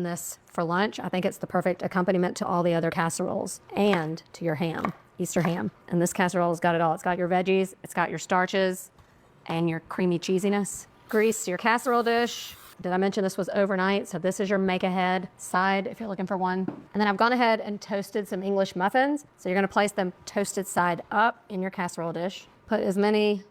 this for lunch. I think it's the perfect accompaniment to all the other casseroles and to your ham, Easter ham. And this casserole has got it all. It's got your veggies, it's got your starches, and your creamy cheesiness. Grease your casserole dish. Did I mention this was overnight? So this is your make-ahead side if you're looking for one. And then I've gone ahead and toasted some English muffins. So you're gonna place them toasted side up in your casserole dish. Put as many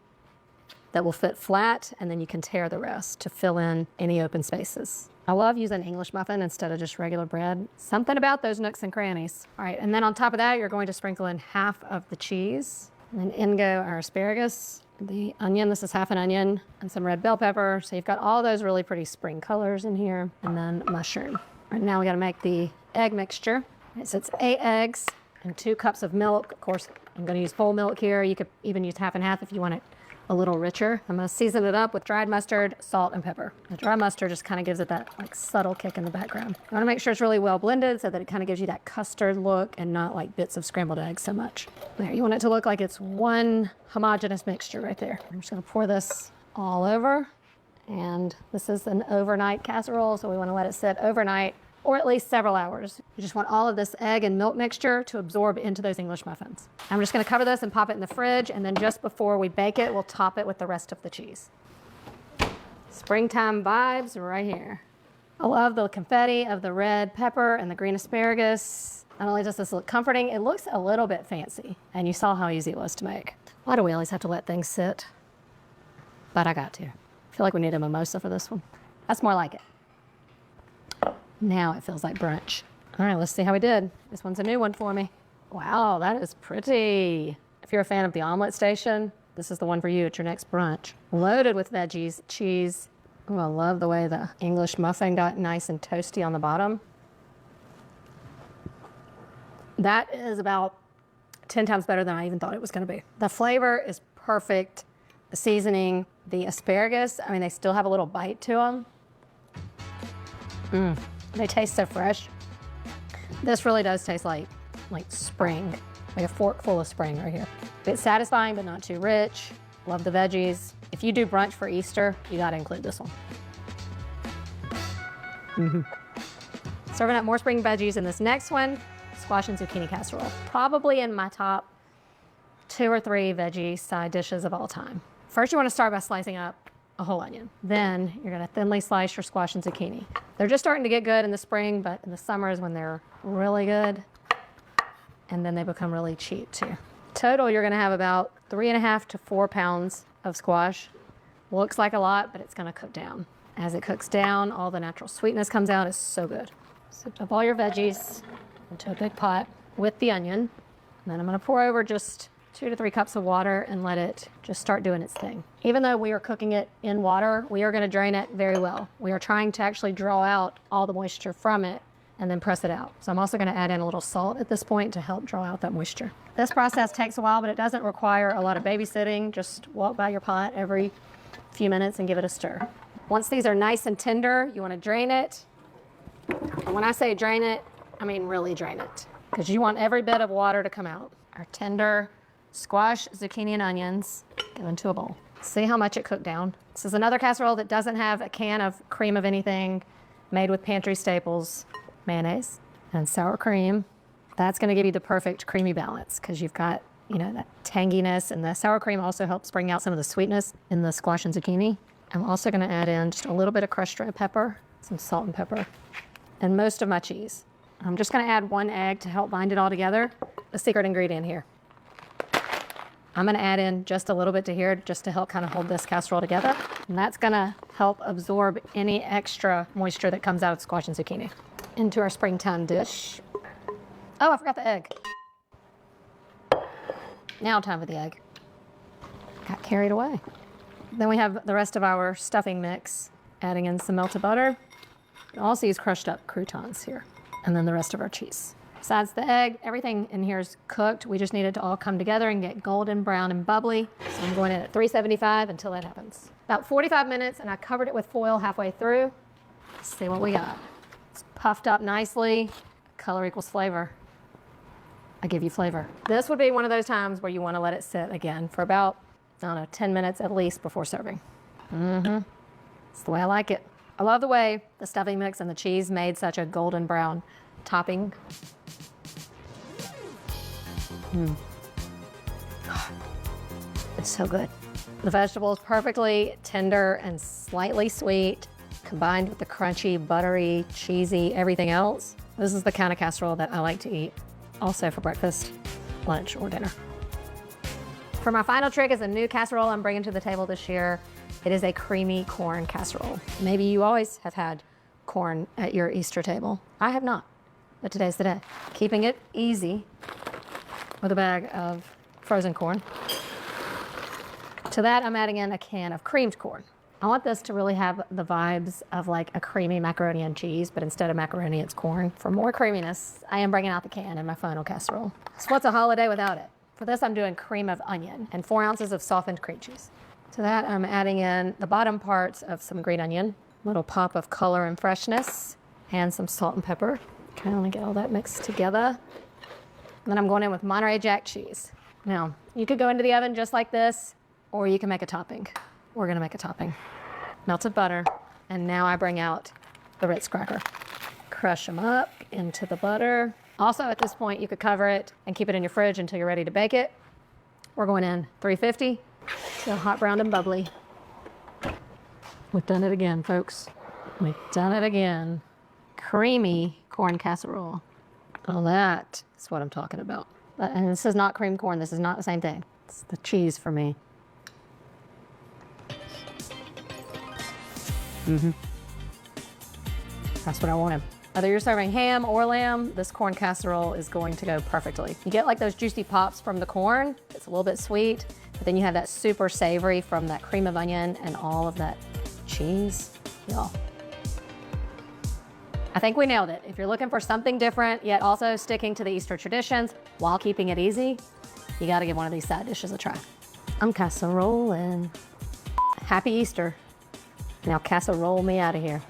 that will fit flat, and then you can tear the rest to fill in any open spaces. I love using English muffin instead of just regular bread. Something about those nooks and crannies. All right, and then on top of that, you're going to sprinkle in half of the cheese. And then in go our asparagus. The onion, this is half an onion, and some red bell pepper. So you've got all those really pretty spring colors in here, and then mushroom. Right now we gotta make the egg mixture. Right, so it's 8 eggs and 2 cups of milk. Of course, I'm gonna use whole milk here. You could even use half and half if you want it a little richer. I'm gonna season it up with dried mustard, salt, and pepper. The dry mustard just kind of gives it that like subtle kick in the background. You wanna make sure it's really well blended so that it kind of gives you that custard look and not like bits of scrambled eggs so much. There, you want it to look like it's one homogeneous mixture right there. I'm just gonna pour this all over. And this is an overnight casserole, so we wanna let it sit overnight or at least several hours. You just want all of this egg and milk mixture to absorb into those English muffins. I'm just gonna cover this and pop it in the fridge, and then just before we bake it, we'll top it with the rest of the cheese. Springtime vibes right here. I love the confetti of the red pepper and the green asparagus. Not only does this look comforting, it looks a little bit fancy, and you saw how easy it was to make. Why do we always have to let things sit? But I got to. I feel like we need a mimosa for this one. That's more like it. Now it feels like brunch. All right, let's see how we did. This one's a new one for me. Wow, that is pretty. If you're a fan of the omelet station, this is the one for you at your next brunch. Loaded with veggies, cheese. Oh, I love the way the English muffin got nice and toasty on the bottom. That is about 10 times better than I even thought it was gonna be. The flavor is perfect. The seasoning, the asparagus, I mean, they still have a little bite to them. They taste so fresh. This really does taste like spring, like a fork full of spring right here. It's satisfying, but not too rich. Love the veggies. If you do brunch for Easter, you gotta include this one. Serving up more spring veggies in this next one, squash and zucchini casserole. Probably in my top 2 or 3 veggie side dishes of all time. First, you wanna start by slicing up a whole onion. Then you're gonna thinly slice your squash and zucchini. They're just starting to get good in the spring, but in the summer is when they're really good. And then they become really cheap too. Total, you're gonna have about 3.5 to 4 pounds of squash. Looks like a lot, but it's gonna cook down. As it cooks down, all the natural sweetness comes out. It's so good. So dump all your veggies into a big pot with the onion. And then I'm gonna pour over just 2 to 3 cups of water and let it just start doing its thing. Even though we are cooking it in water, we are gonna drain it very well. We are trying to actually draw out all the moisture from it and then press it out. So I'm also gonna add in a little salt at this point to help draw out that moisture. This process takes a while, but it doesn't require a lot of babysitting. Just walk by your pot every few minutes and give it a stir. Once these are nice and tender, you wanna drain it. And when I say drain it, I mean really drain it, because you want every bit of water to come out. Our tender squash, zucchini, and onions go into a bowl. See how much it cooked down? This is another casserole that doesn't have a can of cream of anything, made with pantry staples, mayonnaise and sour cream. That's gonna give you the perfect creamy balance, because you've got, you know, that tanginess, and the sour cream also helps bring out some of the sweetness in the squash and zucchini. I'm also gonna add in just a little bit of crushed red pepper, some salt and pepper, and most of my cheese. I'm just gonna add 1 egg to help bind it all together. The secret ingredient here. I'm gonna add in just a little bit to here just to help kind of hold this casserole together. And that's gonna help absorb any extra moisture that comes out of squash and zucchini into our springtime dish. Oh, I forgot the egg. Now time for the egg. Got carried away. Then we have the rest of our stuffing mix, adding in some melted butter. We also use crushed up croutons here. And then the rest of our cheese. Besides the egg, everything in here is cooked. We just need it to all come together and get golden brown and bubbly. So I'm going in at 375 until that happens. About 45 minutes, and I covered it with foil halfway through. Let's see what we got. It's puffed up nicely. Color equals flavor. I give you flavor. This would be one of those times where you want to let it sit again for about, I don't know, 10 minutes at least before serving. It's the way I like it. I love the way the stuffing mix and the cheese made such a golden brown topping. It's so good. The vegetables perfectly tender and slightly sweet, combined with the crunchy, buttery, cheesy, everything else. This is the kind of casserole that I like to eat also for breakfast, lunch, or dinner. For my final trick is a new casserole I'm bringing to the table this year. It is a creamy corn casserole. Maybe you always have had corn at your Easter table. I have not, but today's the day. Keeping it easy with a bag of frozen corn. To that, I'm adding in a can of creamed corn. I want this to really have the vibes of like a creamy macaroni and cheese, but instead of macaroni, it's corn. For more creaminess, I am bringing out the can in my final casserole. So what's a holiday without it? For this, I'm doing cream of onion and 4 ounces of softened cream cheese. To that, I'm adding in the bottom parts of some green onion, a little pop of color and freshness, and some salt and pepper. Kind of get all that mixed together. And then I'm going in with Monterey Jack cheese. Now, you could go into the oven just like this, or you can make a topping. We're gonna make a topping. Melted butter, and now I bring out the Ritz cracker. Crush them up into the butter. Also, at this point, you could cover it and keep it in your fridge until you're ready to bake it. We're going in 350, so hot, browned, and bubbly. We've done it again, folks. We've done it again. Creamy corn casserole. Oh, that is what I'm talking about. And this is not cream corn. This is not the same thing. It's the cheese for me. That's what I wanted. Whether you're serving ham or lamb, this corn casserole is going to go perfectly. You get like those juicy pops from the corn. It's a little bit sweet, but then you have that super savory from that cream of onion and all of that cheese. Y'all. I think we nailed it. If you're looking for something different, yet also sticking to the Easter traditions while keeping it easy, you gotta give one of these side dishes a try. I'm casserole and happy Easter. Now casserole me out of here.